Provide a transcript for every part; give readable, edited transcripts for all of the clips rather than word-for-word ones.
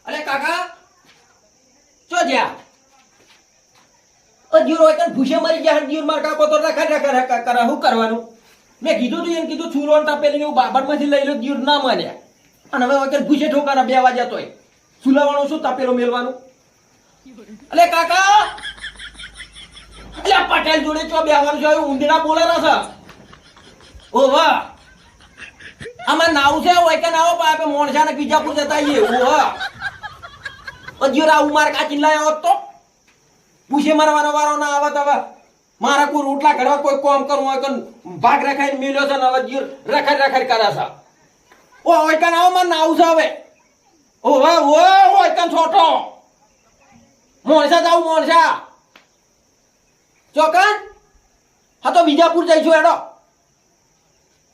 અરે કાકા ચો જ્યા જીરો હોય ભૂસે મરી ગયા જીર માર કાકો તો રખા કરે શું કરવાનું મેં કીધું તું એને કીધું છુરો તાપેલી હું બાબરમાંથી લઈ લો જીર ના માન્યા અને હવે વગર ભૂસે ઠોકાના 2 વાગ્યા તોય સુલાવાનું શું તાપેલો મેલવાનું અલે કાકા અલે પટેલ જોડે ચો બેવાનું છે ઊંધડા બોલેલા છે ઓ વાહ આમાં નાવ છે હોય કે નાવ પાપે મોણસાને બીજાપુર જતા આઈએ ઓ વાહ અજીરા ઉમાર કાચી લાયો તો પૂછે મારવાનો વારો ના આવત હવે મારા કોઈ રોટલા ઘડવા કોઈ કામ કરવું હોય કે ભાગ રખાઈને મેલ્યો છે ને હવે જીર રખડ કરે છે ઓ હોય કે નાવ માં નાવ છે હવે ઓ વાહ ઓ હોય કે છોટો મોણસા જાવ મોણસા ચોકન હા તો બીજાપુર જઈશું એડો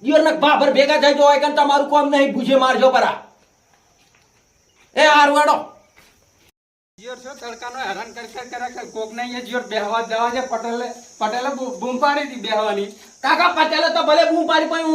જીવન ભાભર ભેગા થઈ જો હોય કે તમારું કામ નહીં પૂછે મારજો પરા એ હારું એડો જીવર છો તડકાનો હેરાન કરે કોક નહીં એ જીવર બેહવા જવા છે પટેલે બૂમ પાડી હતી બેહવાની કાકા પટેલે તો ભલે બૂમ પાડી પણ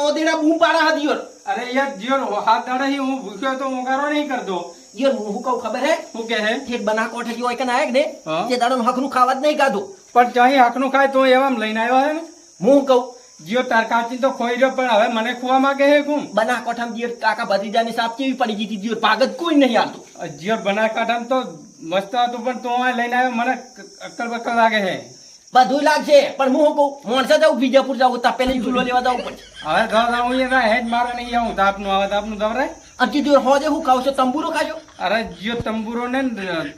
ઓદીડા બૂમ પાડા હતી જીવર અરે યાર જીવર હાથ દાડે હું ભૂખ્યો તો ઉગારો નહીં કરતો જીવર હું કહું ખબર હે શું કે હે ઠેઠ બના કોઠે હોય કે ના ને તે દાડો હકનું ખાવા જ નહીં કાધું પણ ચાહી હકનું ખાય તો એવા લઈને આવ્યો હે ને હું કહું જીઓ તાર કાચી તો ખોઈ રહ્યો પણ હવે મને ખુવા માંગે હે કુમ બના કોઠામાં જીવર કાકા ભત્રીજાની સાપ કેવી પડી ગઈ હતી જીવર પાગત કોઈ નહીં આવતું જીવર બના કાઢામ તો મસ્ત હતું પણ તો લઈને આવ્યો મને અક્કલ બક્કલ લાગે હે બધું લાગશે પણ હું કહું મોણસા જાઉં બીજાપુર જાઉં તપેલી ચૂલો લેવા જાઉં પડશે હવે ઘર આવું એ હેડ મારે નહીં આવું તાપનું આવે તાપનું દવરાય અમથી જીવર હોજે હું ખાવ છો તંબુરો ખાજો અરે જીઓ તંબુરો ને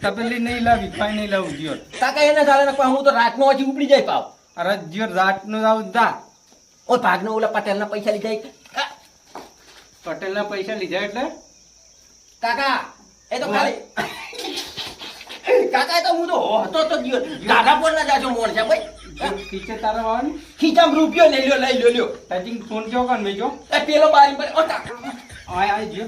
તપેલી નહીં લાવી પાઈ નહીં લાવું જીઓ કાકા એને ચાલે ને હું તો રાતનો હજી ઉપડી જાય પાવ અરે જીઓ રાતનું આવું દા ઓ ભાગનો ઓલા પટેલના પૈસા લીધા પટેલના પૈસા લીધા એટલે કાકા એ તો ખાલી કાકા એ તો હું તો હતો તો જીવર દાદા પર ના જાજો મોણસા ભાઈ ખીચે તારા વાવાની ખીચામ રૂપિયો લઈ લ્યો ટચિંગ ફોન કેવો કાન મેજો એ પેલો બારી પર ઓ કાકા આય જીઓ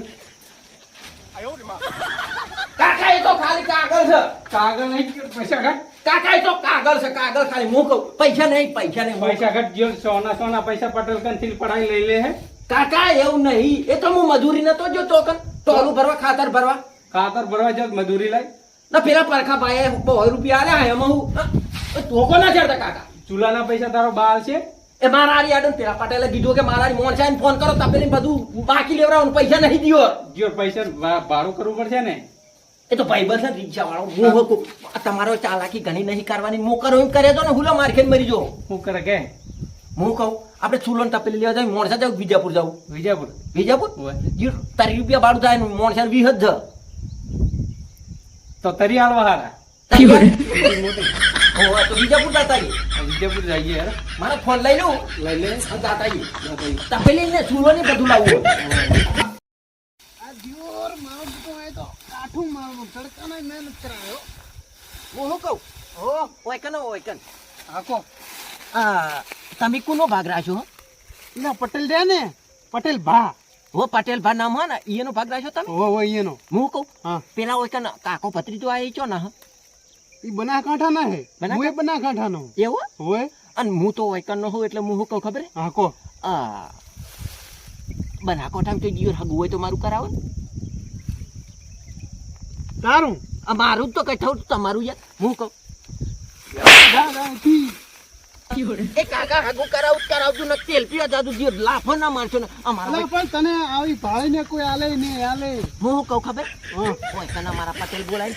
કાકા એ તો ખાલી કાગળ છે કાગળ નહીં પૈસા ઘટ કાકા એ તો કાગળ છે કાગળ ખાલી હું કહું પૈસા નહીં પૈસા ઘટ જીઓ સોના પૈસા પટેલ કંથી પડાઈ લઈ લે હે કાકા એવું નહીં એ તો હું મજૂરી નતો જો તો ટોલું ભરવા ખાતર ભરવા જાવ મજૂરી લાય ના પેલા પરખા ભાઈ 100 રૂપિયા આલ્યા એમાં હું ટોકો ના ચડતા કાકા ચૂલાના પૈસા તારો બાલ છે એ મારા આડી આડન પેલા પટેલે કીધું કે મારા મોણસાઈને ફોન કરો તપેલી બધું બાકી લેવરાવાનું પૈસા નહીં દિયો જીઓ પૈસા ભાડું કરવું પડશે ને એ તો ભાઈબંધ છે રિક્ષા વાળો હું તમારો ચાલાકી ઘણી નહીં કરવાની હું કરો એમ કરે તો ને હુલા માર ખેન મરી જો શું કરે કે હું કહું આપણે ચૂલો ને તપેલી લેવા જાય મોણસા જાવ વિજાપુર જાવ વિજાપુર જીવ 30 રૂપિયા ભાડું થાય મોણસા 20 જ તો તરી હાલવા હારા તો વિજાપુર જતા વિજાપુર જઈએ યાર મારો ફોન લઈ લઉં જતા તપેલી ને ચૂલો ને બધું લાવવું આ જીવર મારું તો એ તો કાઠું મારું તડકાના મહેનત કરાયો હું શું કહું ઓયકન આકો તમે કોનો ભાગ રાખ્યો ના પટેલ દે ને પટેલ ભા હો પટેલ ભા નામ હો ને ઈનો ભાગ રાખ્યો તમે ઓ એનો હું કહું હા પેલા ઓયકન કાકો ભત્રીજો આવી છો ને ઈ બના કાંઠા ના હે હું એ બના કાંઠા નો એવું હોય અને હું તો ઓયકન નો હોઉં એટલે હું શું કહું ખબર આકો બના કોઠામાં તો જીવર હગું હોય તો મારું કરાવો ને તારું મારું જ તો કઈ થયું તમારું યાર હું કહું એ કાકા હગું કરાવતું ને તેલ પીવા જાદુ જીવર લાફો ના મારશો ને અમારા પણ તને આવી ભાઈ ને કોઈ આલે ને આલે હું કહું ખબર ઓયકન મારા પટેલ બોલાય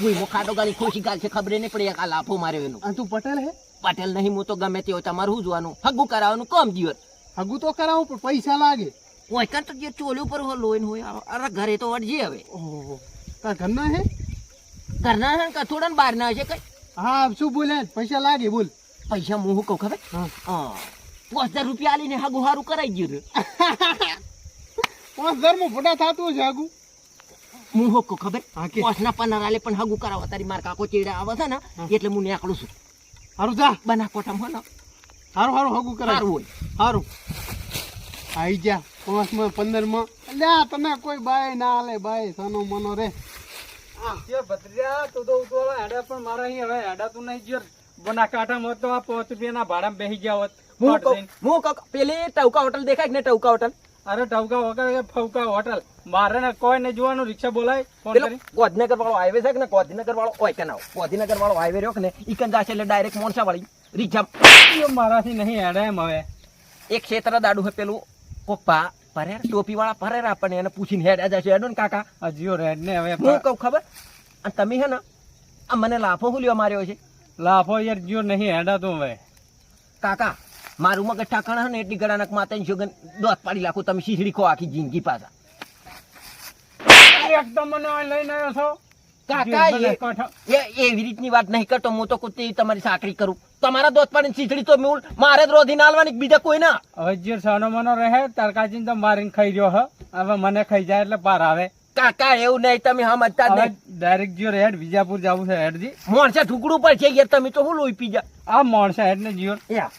હું ખાડો ગાલી ખુશી ગાલ છે ખબર નહીં પડી આ લાફો માર્યો એનું આ તું પટેલ હે પટેલ નહીં હું તો ગમે તે હોય તમારું શું જોવાનું હગું કરાવવાનું કમ જીવર હગું તો કરાવું પણ પૈસા લાગે ઓયકન તો જે ચોલી ઉપર લોહીન હોય અરે ઘરે તો વળજે હવે ઓહો તાર ઘરના હે ઘરના હે કે થોડા બહાર ના હશે કઈ હા શું બોલે પૈસા લાગે બોલ પૈસા હું કહું ખબર 5000 રૂપિયા આલીને હગું હારું કરાઈ ગયું 5000 માં ફોટા થાતું છે હગું હું કહું ખબર 5 ના 15 આલે પણ હગું કરાવવા તારી માર કાકો ચેડા આવે છે ને એટલે હું નીકળું છું હારું જા બના કોઠામાં હો ને હારું હગું કરાવ હારું આઈ જા 5 માં 15 માં લ્યા તને કોઈ બાય ના આલે બાય સનો મનો રે ભત્રીજા તું તો ઉતવાળા હેડા પણ મારા અહીં હવે હેડા તું નહીં જીવર બના કાંઠામાં તો આ 5 રૂપિયાના ભાડામાં બેસી ગયા હોત હું પેલી ટવકા હોટલ દેખાય ને ટવકા હોટલ અરે ટવકા વગર ફવકા હોટલ મારે ને કોઈ ને જોવાનું રિક્ષા બોલાય ફોન પેલો કરી ગાંધીનગર વાળો હાઈવે છે કે ને ગાંધીનગર વાળો ઓય કે ના ગાંધીનગર વાળો હાઈવે રહ્યો કે ને ઈ કન જાશે એટલે ડાયરેક્ટ મોણસા વાળી રિક્ષા ઈયો મારાથી નહીં હેડે એમ હવે એક ક્ષેત્ર દાડું હે પેલું પપ્પા પરેર ટોપી વાળા પરેર આપણને એને પૂછીને હેડ જશે હેડો ને કાકા આ જીઓ રેડ ને હવે હું કહું ખબર અને તમે હે ને આ મને લાફો હુલ્યો માર્યો છે લાફો યાર જીઓ નહીં હેડાતું હવે કાકા મારું મગજ ઠાકાણા ને એટલી ગળાનક માતાની જોગન દોત પાડી લાખો તમે શીશડી ખો આખી જિંદગી પાછા એકદમ મને અહીં લઈને આવ્યો છો કાકા જીઓ બને કાંઠા. એવી રીતની વાત નહીં કરતો હું તો કુત્તી તમારી સાકરી કરું તમારા દોત પાડીને શીશડી તો મૂળ મારે જ રોધી નાલવાની બીજા કોઈ ના હવે જીઓ સાનો મનો રહે તરકાચીને તો મારીને ખાઈ રહ્યો હ હવે મને ખાઈ જાય એટલે પાર આવે કાકા એવું નહીં તમે સમજતા જ હવે નહીં ડાયરેક્ટ જીઓ હેડ વિજાપુર જવું છે હેડજી મોણસે ઢુકડું પર છે યાર તમે તો હું લોહી પી જા આ માણસે હેડ ને જીઓ યા